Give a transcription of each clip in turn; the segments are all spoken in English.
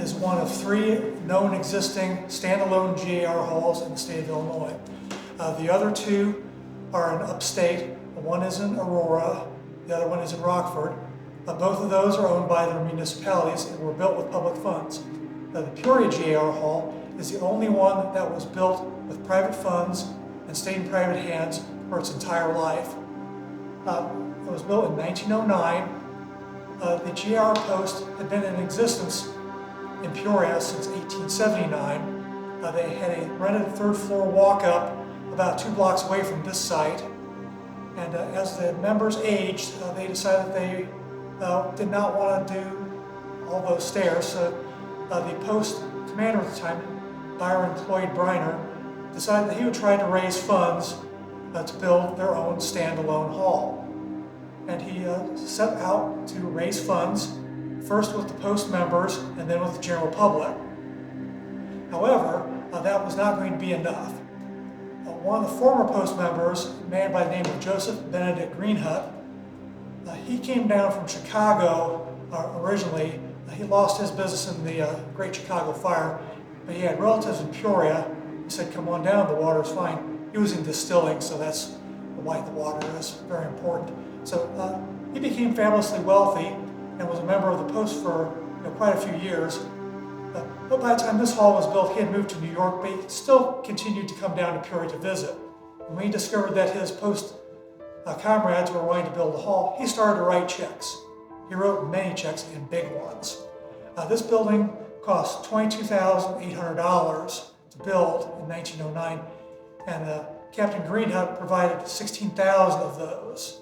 is one of 3 known existing standalone GAR halls in the state of Illinois. The other 2 are in upstate. One is in Aurora, the other one is in Rockford. Both of those are owned by their municipalities and were built with public funds. The Peoria GAR Hall is the only one that was built with private funds and stayed in private hands for its entire life. It was built in 1909. The GAR post had been in existence in Peoria since 1879. They had a rented 3rd floor walk-up about 2 blocks away from this site. And as the members aged, they decided they did not want to do all those stairs. So the post commander at the time, Byron Floyd Bryner, decided that he would try to raise funds to build their own standalone hall. And he set out to raise funds, first with the post members and then with the general public. However, that was not going to be enough. One of the former post members, a man by the name of Joseph Benedict Greenhut, he came down from Chicago originally. He lost his business in the Great Chicago Fire, but he had relatives in Peoria. He said, "Come on down, the water's fine." He was in distilling, so that's why the water is very important. So he became fabulously wealthy and was a member of the post for quite a few years. But by the time this hall was built, he had moved to New York, but he still continued to come down to Peoria to visit. And when he discovered that his post comrades were wanting to build a hall, he started to write checks. He wrote many checks and big ones. This building cost $22,800 to build in 1909, and Captain Greenhut provided 16,000 of those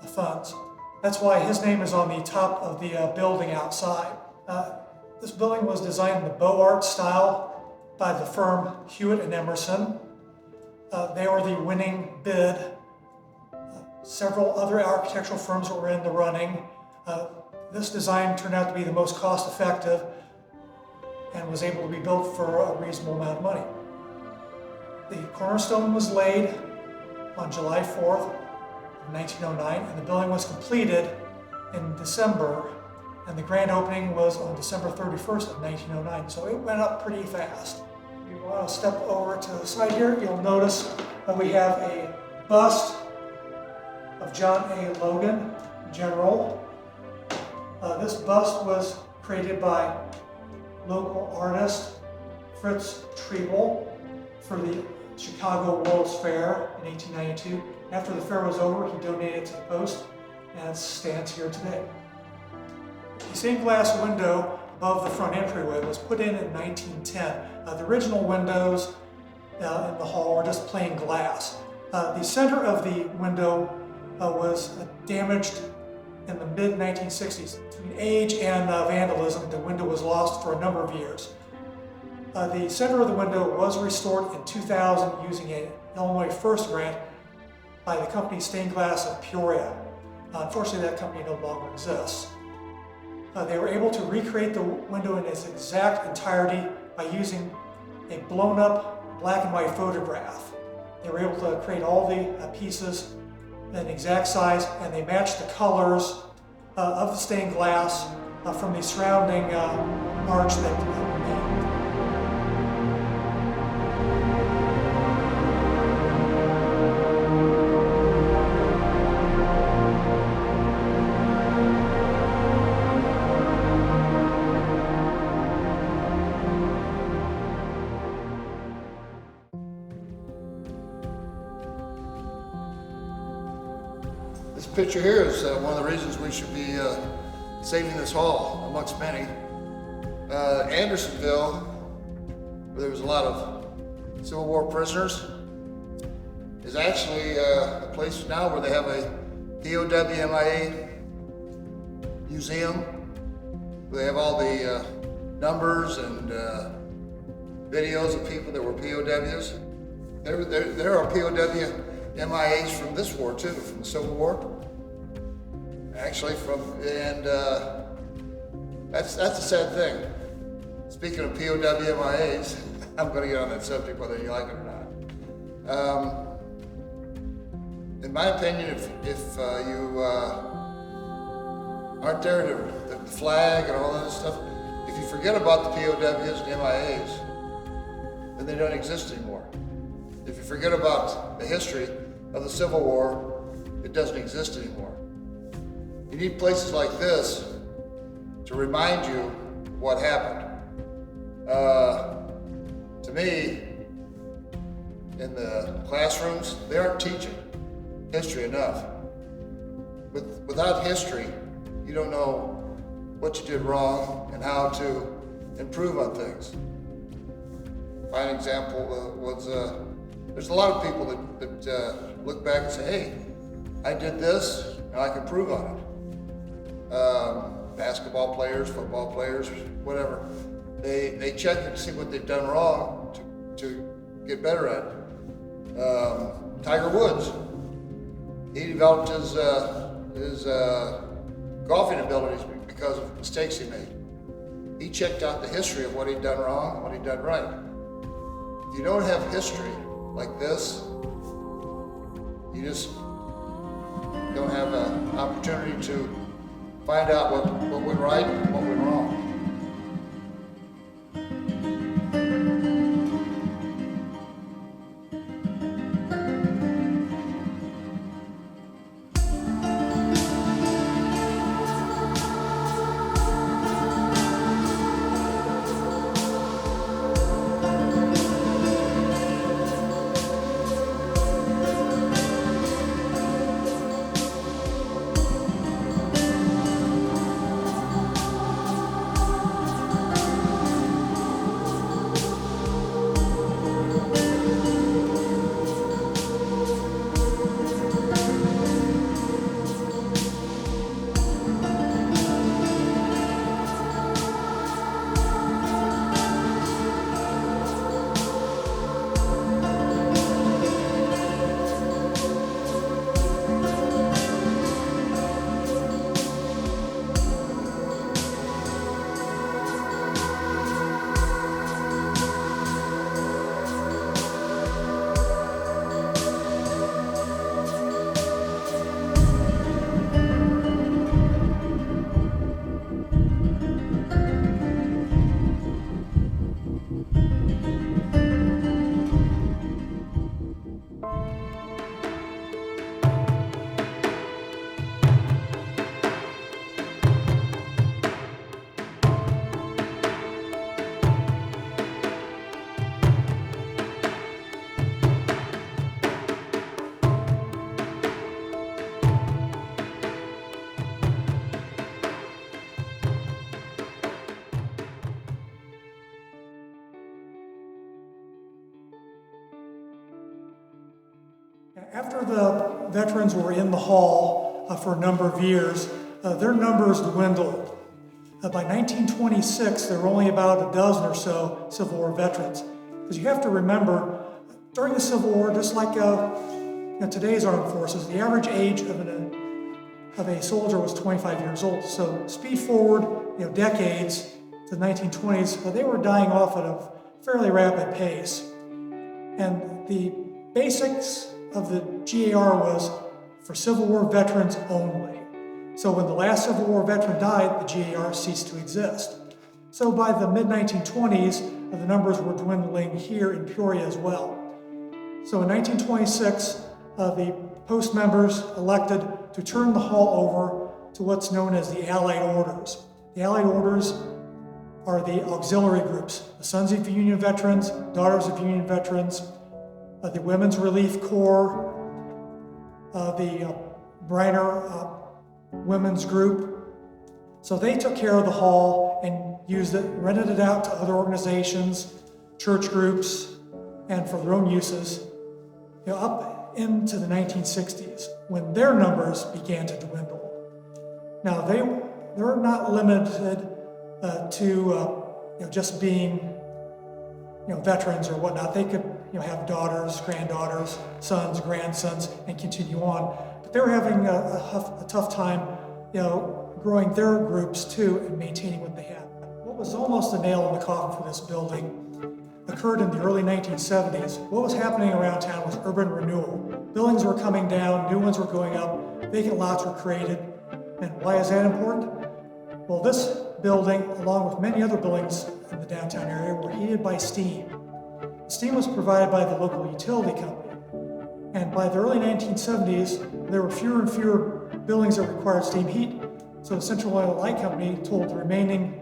funds. That's why his name is on the top of the building outside. This building was designed in the Beaux Arts style by the firm Hewitt and Emerson. They were the winning bid. Several other architectural firms were in the running. This design turned out to be the most cost-effective and was able to be built for a reasonable amount of money. The cornerstone was laid on July 4th, 1909, and the building was completed in December, and the grand opening was on December 31st of 1909, so it went up pretty fast. If you want to step over to the side here, you'll notice that we have a bust of John A. Logan, General. This bust was created by local artist Fritz Treble for the Chicago World's Fair in 1892. After the fair was over, he donated it to the post, and it stands here today. The stained glass window above the front entryway was put in 1910. The original windows in the hall were just plain glass. The center of the window was damaged in the mid-1960s. Between age and vandalism, the window was lost for a number of years. The center of the window was restored in 2000 using an Illinois First grant by the company Stained Glass of Peoria. Unfortunately, that company no longer exists. They were able to recreate the window in its exact entirety by using a blown-up black and white photograph. They were able to create all the pieces in exact size, and they matched the colors of the stained glass from the surrounding arch that remained. This picture here is one of the reasons we should be saving this hall, amongst many. Andersonville, where there was a lot of Civil War prisoners, is actually a place now where they have a POW MIA museum, where they have all the numbers and videos of people that were POWs. There are POW MIAs from this war too, from the Civil War. Actually, that's a sad thing. Speaking of POW MIAs, I'm going to get on that subject whether you like it or not. In my opinion, if you aren't there to the flag and all that stuff, If you forget about the POWs and MIAs, then they don't exist anymore. If you forget about the history of the Civil War, it doesn't exist anymore. You need places like this to remind you what happened. To me, in the classrooms, they aren't teaching history enough. Without history, you don't know what you did wrong and how to improve on things. Fine example was, there's a lot of people that look back and say, hey, I did this and I can improve on it. Basketball players, football players, whatever. They check and see what they've done wrong to get better at it. Tiger Woods, he developed his golfing abilities because of mistakes he made. He checked out the history of what he'd done wrong and what he'd done right. If you don't have history like this, you just don't have an opportunity to find out what went right and what went wrong. After the veterans were in the hall for a number of years, their numbers dwindled. By 1926, there were only about a dozen or so Civil War veterans. Because you have to remember, during the Civil War, just like today's armed forces, the average age of a soldier was 25 years old. So speed forward, decades to the 1920s, they were dying off at a fairly rapid pace. And the basics of the GAR was for Civil War veterans only. So when the last Civil War veteran died, the GAR ceased to exist. So by the mid-1920s, the numbers were dwindling here in Peoria as well. So in 1926, the post members elected to turn the hall over to what's known as the Allied Orders. The Allied Orders are the auxiliary groups, the Sons of Union Veterans, Daughters of Union Veterans, the Women's Relief Corps, the Bryner Women's Group. So they took care of the hall and used it, rented it out to other organizations, church groups, and for their own uses, up into the 1960s, when their numbers began to dwindle. Now they're not limited to just being veterans or whatnot. They could have daughters, granddaughters, sons, grandsons, and continue on. But they were having a tough time, growing their groups too and maintaining what they had. What was almost a nail in the coffin for this building occurred in the early 1970s. What was happening around town was urban renewal. Buildings were coming down, new ones were going up, vacant lots were created. And why is that important? Well, this building, along with many other buildings in the downtown area, were heated by steam. Steam was provided by the local utility company. And by the early 1970s, there were fewer and fewer buildings that required steam heat. So the Central Oil Light Company told the remaining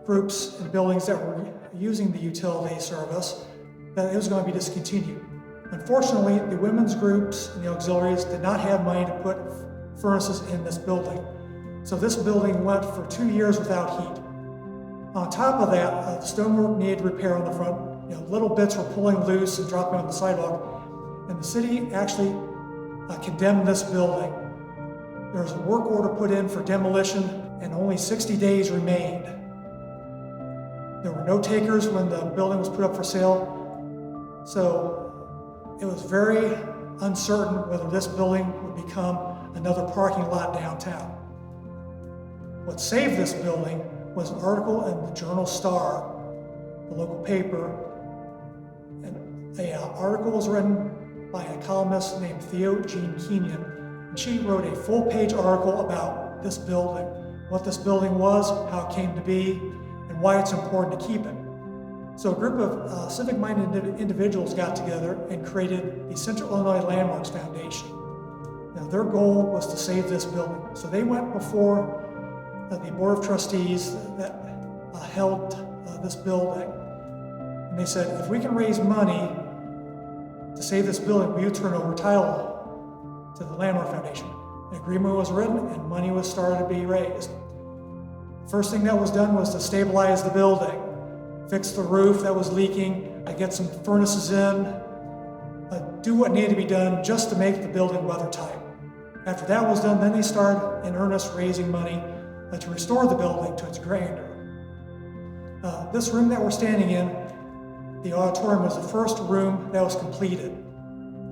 groups and buildings that were using the utility service that it was going to be discontinued. Unfortunately, the women's groups and the auxiliaries did not have money to put furnaces in this building. So this building went for 2 years without heat. On top of that, the stonework needed repair on the front. Little bits were pulling loose and dropping on the sidewalk. And the city actually condemned this building. There was a work order put in for demolition, and only 60 days remained. There were no takers when the building was put up for sale. So it was very uncertain whether this building would become another parking lot downtown. What saved this building was an article in the Journal Star, the local paper. And the article was written by a columnist named Theo Jean Kenyon. And she wrote a full-page article about this building, what this building was, how it came to be, and why it's important to keep it. So a group of civic-minded individuals got together and created the Central Illinois Landmarks Foundation. Now their goal was to save this building. So they went before the Board of Trustees that held this building. And they said, if we can raise money to save this building, we would turn over title to the Landmark Foundation. An agreement was written and money was started to be raised. First thing that was done was to stabilize the building, fix the roof that was leaking, get some furnaces in, do what needed to be done just to make the building weather tight. After that was done, then they started in earnest raising money to restore the building to its grandeur. This room that we're standing in, the auditorium, was the first room that was completed.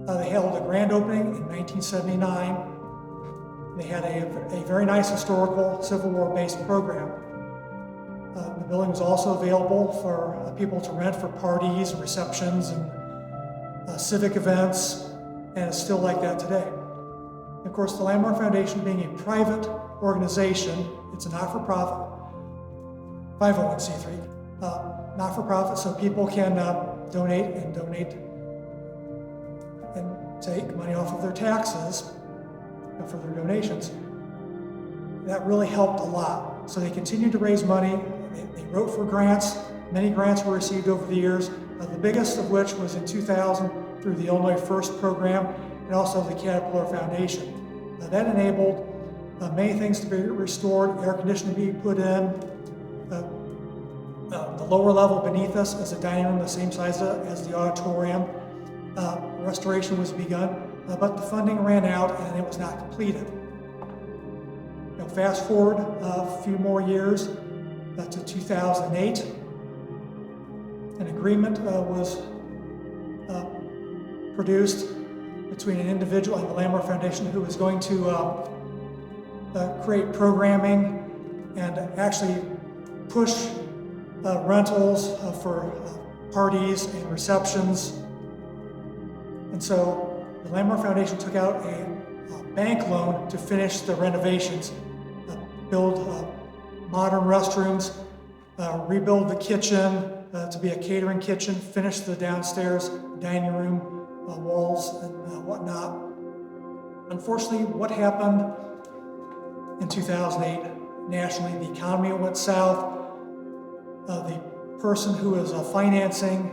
They held a grand opening in 1979. They had a very nice historical Civil War-based program. The building was also available for people to rent for parties and receptions and civic events, and it's still like that today. Of course, the Landmark Foundation, being a private organization, it's a not-for-profit, 501c3, not-for-profit, so people can donate and take money off of their taxes for their donations. That really helped a lot. So they continued to raise money. They wrote for grants. Many grants were received over the years, the biggest of which was in 2000 through the Illinois First program and also the Caterpillar Foundation. That enabled many things to be restored, air conditioning to be put in. The lower level beneath us is a dining room the same size as the auditorium. Restoration was begun, but the funding ran out and it was not completed. Now, fast forward a few more years to 2008. An agreement was produced between an individual and the Landmark Foundation who was going to create programming and actually push rentals for parties and receptions. And so the Landmark Foundation took out a bank loan to finish the renovations, build modern restrooms, rebuild the kitchen to be a catering kitchen, finish the downstairs dining room walls and whatnot. Unfortunately, what happened in 2008 nationally, the economy went south. The person who was financing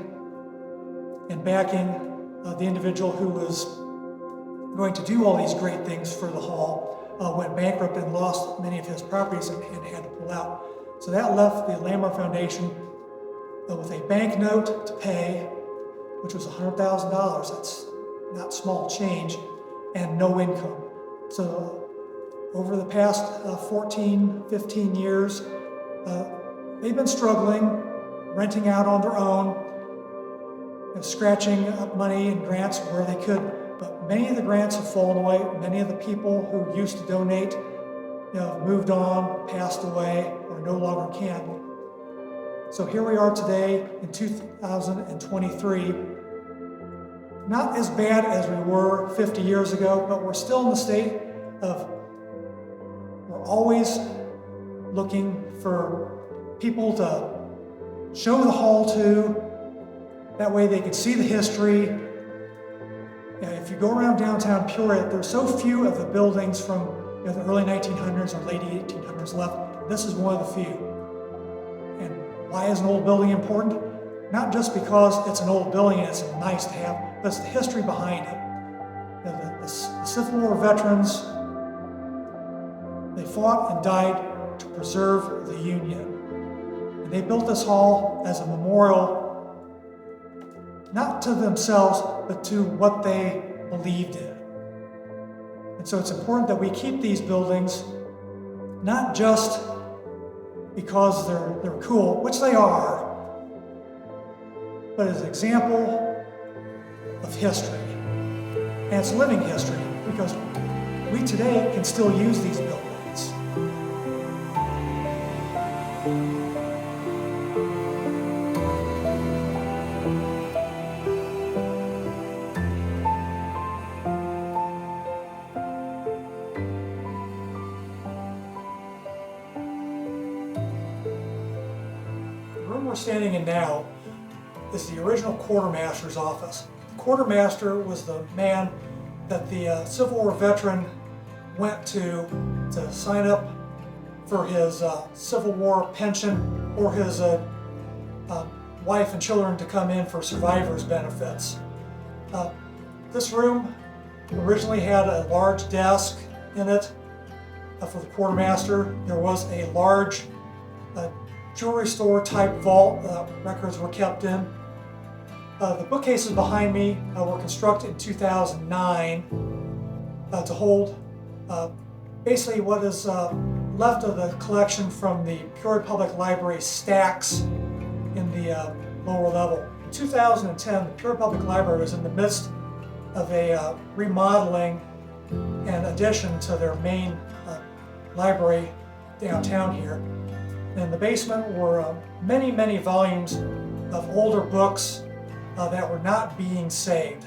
and backing the individual who was going to do all these great things for the hall went bankrupt and lost many of his properties and had to pull out. So that left the Landmark Foundation with a bank note to pay, which was $100,000. That's not small change, and no income. So over the past 14, 15 years, they've been struggling, renting out on their own, scratching up money and grants where they could, but many of the grants have fallen away. Many of the people who used to donate, moved on, passed away, or no longer can. So here we are today in 2023, not as bad as we were 50 years ago, but we're still in the state of, we're always looking for people to show the hall to. That way they could see the history. If you go around downtown Peoria, there's so few of the buildings from the early 1900s or late 1800s left. This is one of the few. And why is an old building important? Not just because it's an old building and it's nice to have, but it's the history behind it. The Civil War veterans, they fought and died to preserve the Union. And they built this hall as a memorial, not to themselves, but to what they believed in. And so it's important that we keep these buildings, not just because they're cool, which they are, but as an example of history. And it's living history, because we today can still use these buildings. The room we're standing in now is the original quartermaster's office. The quartermaster was the man that the Civil War veteran went to sign up for his Civil War pension, or his wife and children to come in for survivors' benefits. This room originally had a large desk in it for the quartermaster. There was a large jewelry store type vault records were kept in. The bookcases behind me were constructed in 2009 to hold basically what is left of the collection from the Peoria Public Library stacks in the lower level. In 2010, the Peoria Public Library was in the midst of a remodeling and addition to their main library downtown here. In the basement were many, many volumes of older books that were not being saved.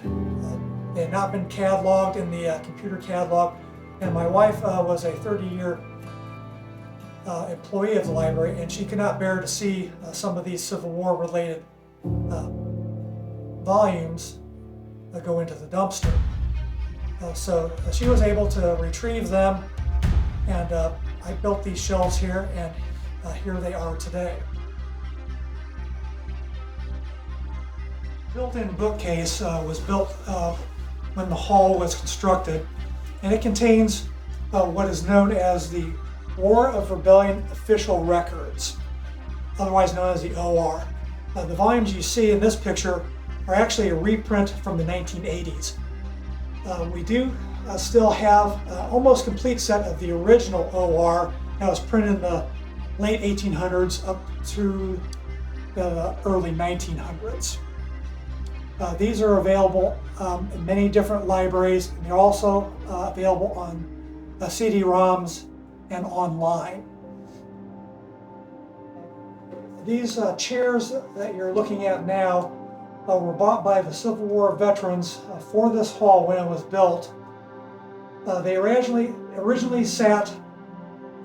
They had not been cataloged in the computer catalog, and my wife was a 30-year employee of the library, and she could not bear to see some of these Civil War related volumes go into the dumpster. So she was able to retrieve them, and I built these shelves here, and here they are today. Built-in bookcase was built when the hall was constructed, and it contains what is known as the War of Rebellion Official Records, otherwise known as the OR. The volumes you see in this picture are actually a reprint from the 1980s. We do still have almost complete set of the original OR that was printed in the late 1800s up through the early 1900s. These are available in many different libraries, and they're also available on CD-ROMs and online. These chairs that you're looking at now were bought by the Civil War veterans for this hall when it was built. They originally sat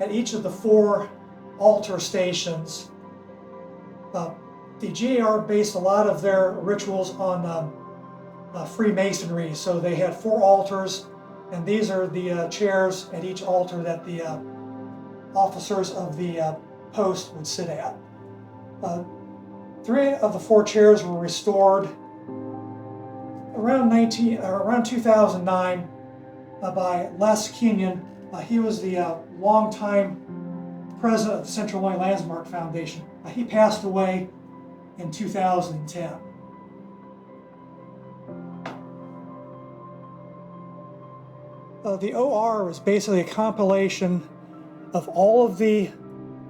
at each of the 4 altar stations. The GAR based a lot of their rituals on Freemasonry, so they had 4 altars, and these are the chairs at each altar that the officers of the post would sit at. 3 of the 4 chairs were restored around 2009 by Les Kenyon. He was the longtime president of the Central Illinois Landmark Foundation. He passed away in 2010. The OR was basically a compilation of all of the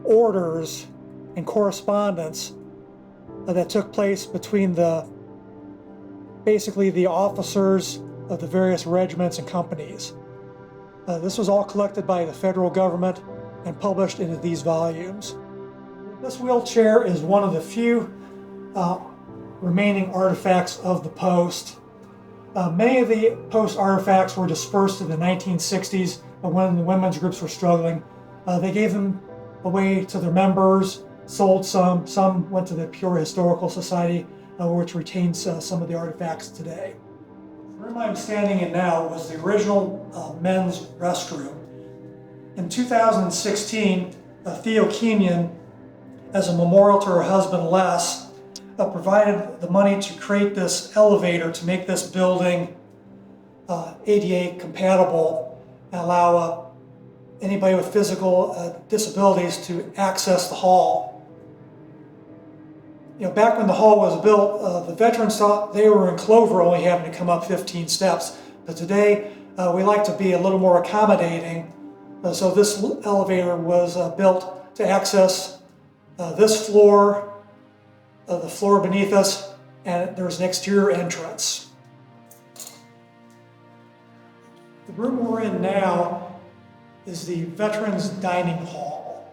orders and correspondence that took place between basically the officers of the various regiments and companies. This was all collected by the federal government and published into these volumes. This wheelchair is one of the few remaining artifacts of the post. Many of the post artifacts were dispersed in the 1960s when the women's groups were struggling. They gave them away to their members, sold some went to the Peoria Historical Society, which retains some of the artifacts today. The room I'm standing in now was the original men's restroom. In 2016, Theo Kenyon, as a memorial to her husband Les, provided the money to create this elevator to make this building ADA compatible and allow anybody with physical disabilities to access the hall. Back when the hall was built, the veterans thought they were in clover, only having to come up 15 steps. But today, we like to be a little more accommodating. So this elevator was built to access this floor, the floor beneath us, and there's an exterior entrance. The room we're in now is the Veterans Dining Hall.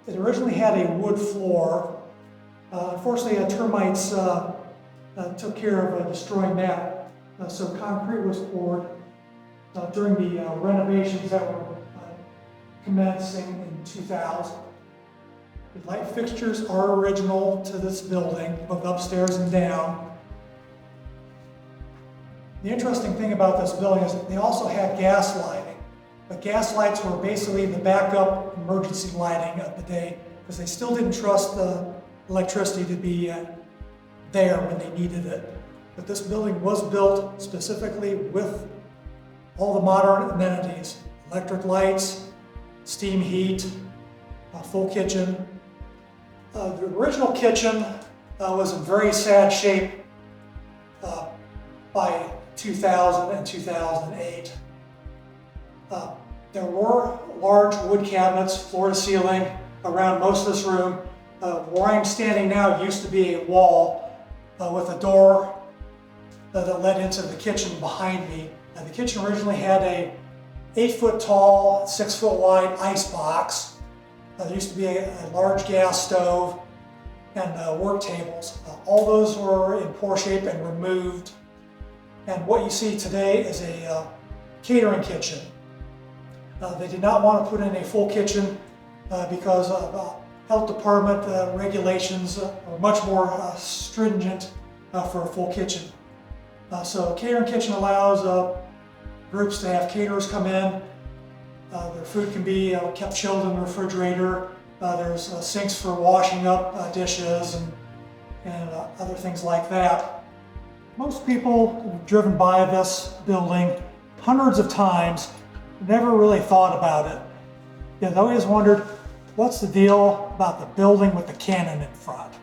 It originally had a wood floor. Unfortunately, termites took care of destroying that, so concrete was poured during the renovations that were commencing in 2000. The light fixtures are original to this building, both upstairs and down. The interesting thing about this building is that they also had gas lighting, but gas lights were basically the backup emergency lighting of the day because they still didn't trust the electricity to be there when they needed it. But this building was built specifically with all the modern amenities: electric lights, steam heat, a full kitchen. The original kitchen was in very sad shape by 2000 and 2008. There were large wood cabinets, floor to ceiling, around most of this room. Where I'm standing now used to be a wall with a door that led into the kitchen behind me. The kitchen originally had a 8-foot tall, 6-foot wide ice box. There used to be a large gas stove and work tables. All those were in poor shape and removed. And what you see today is a catering kitchen. They did not want to put in a full kitchen because of health department regulations are much more stringent for a full kitchen. So a catering kitchen allows groups to have caterers come in. Their food can be kept chilled in the refrigerator. There's sinks for washing up dishes and other things like that. Most people who've driven by this building hundreds of times never really thought about it. They always wondered, what's the deal about the building with the cannon in front?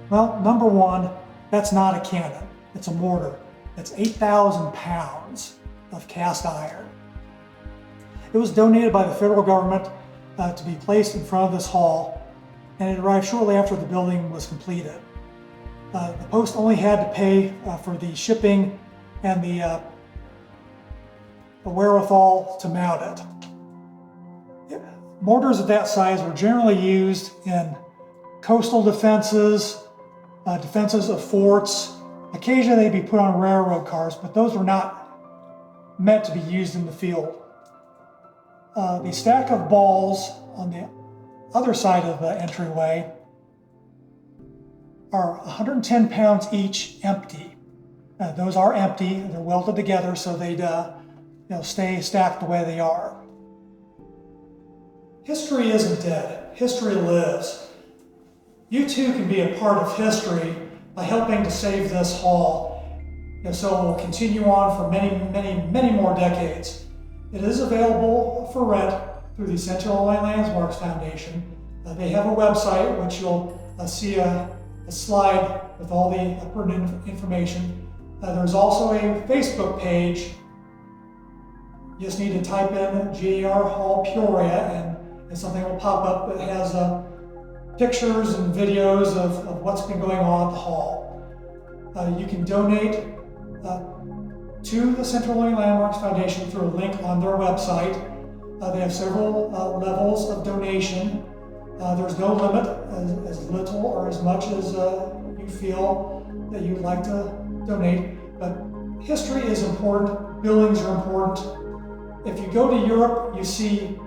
Well, number one, that's not a cannon. It's a mortar. It's 8,000 pounds of cast iron. It was donated by the federal government to be placed in front of this hall, and it arrived shortly after the building was completed. The post only had to pay for the shipping and the wherewithal to mount it. Mortars of that size were generally used in coastal defenses, defenses of forts. Occasionally they'd be put on railroad cars, but those were not meant to be used in the field. The stack of balls on the other side of the entryway are 110 pounds each empty. Those are empty, they're welded together so they'd stay stacked the way they are. History isn't dead, history lives. You too can be a part of history by helping to save this hall, so it will continue on for many more decades. It is available for rent through the Central Illinois Landmarks Foundation. They have a website which you'll see a slide with all the pertinent information. There's also a Facebook page. You just need to type in GAR Hall Peoria and something will pop up that has pictures and videos of what's been going on at the hall. You can donate to the Central Illinois Landmarks Foundation through a link on their website. They have several levels of donation. There's no limit, as little or as much as you feel that you'd like to donate. But history is important, buildings are important. If you go to Europe, you see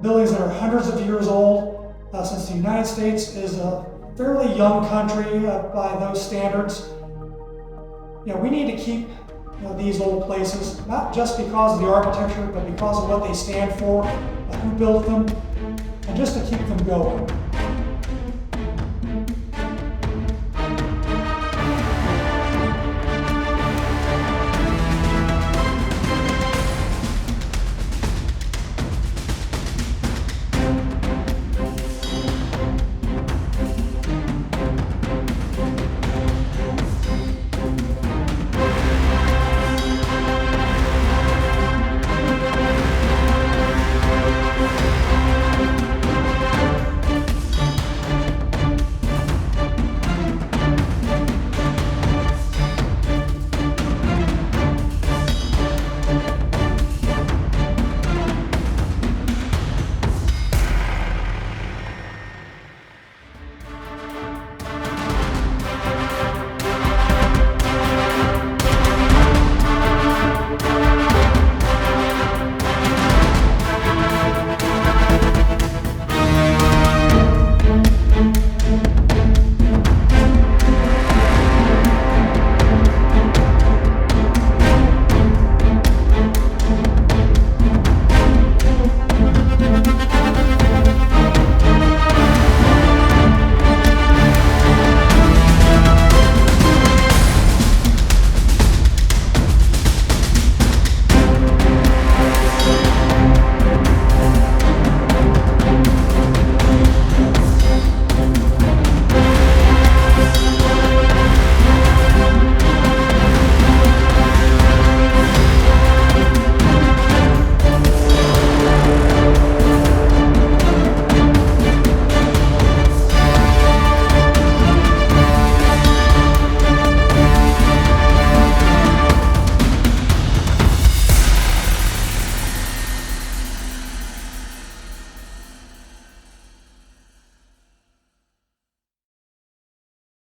buildings that are hundreds of years old, since the United States is a fairly young country by those standards, we need to keep these old places, not just because of the architecture, but because of what they stand for, who built them, and just to keep them going.